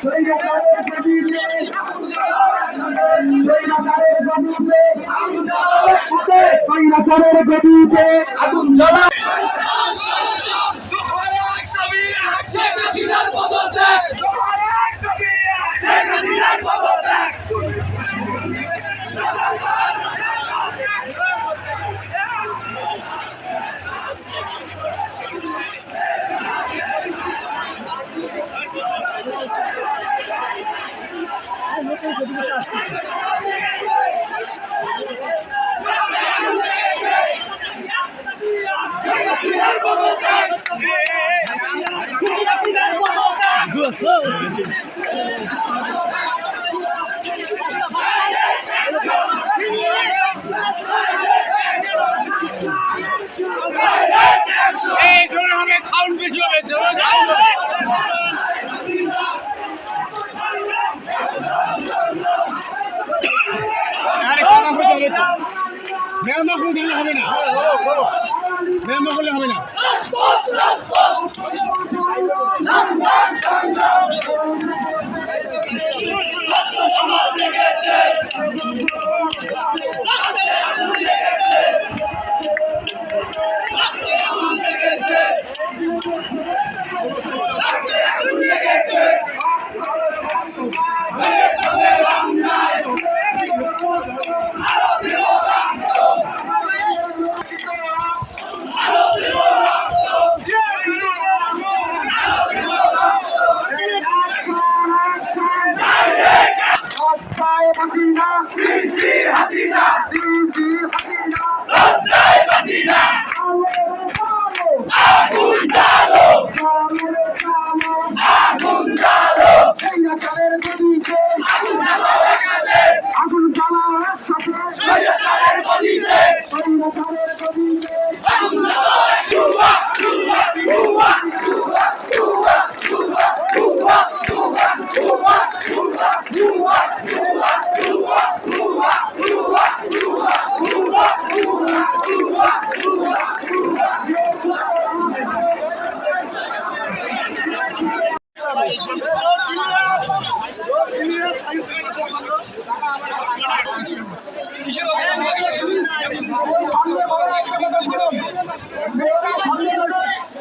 স্বৈরাচারের গদিতে স্বৈরাচারের গদিতে স্বৈরাচারের গদিতে আগুন জ্বালা এই ধরে অনেক খাউন বেশি হয়েছে আরে কথা হবে তো মেমো করলে হবে না মেমো করলে হবে না সমাজ জেগেছে হাসিনা আগুন জ্বালো আগুন জ্বালো স্বৈরাচারের গদিতে আগুন জ্বালা একসাথে স্বৈরাচারের গদিতে আগুন জ্বালা জুয়া জুয়া জুয়া জুয়া জুয়া জুয়া জুয়া জুয়া জুয়া জুয়া জুয়া জুয়া জুয়া জুয়া জুয়া জুয়া জুয়া জুয়া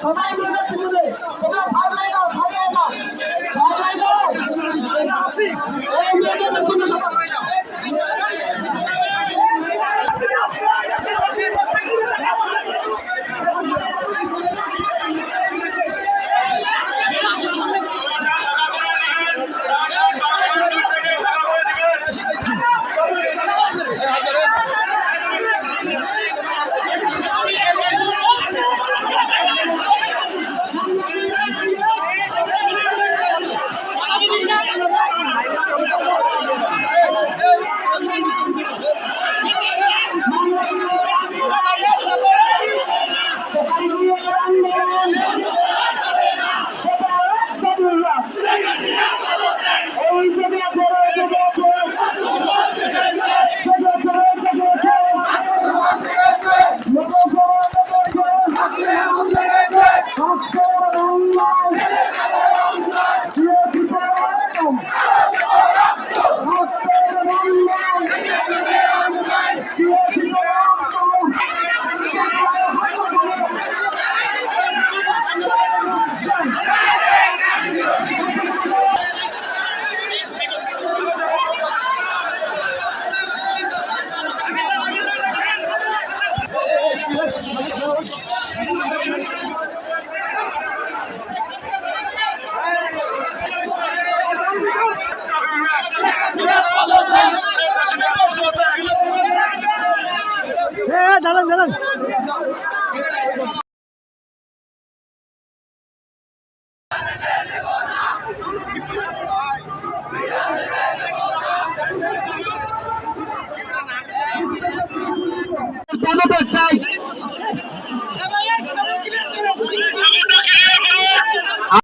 সবাই মিলে পিছনে তোমরা ভাগ হয়ে যাও এই মেয়েদের জন্য সবাই হয়ে যাও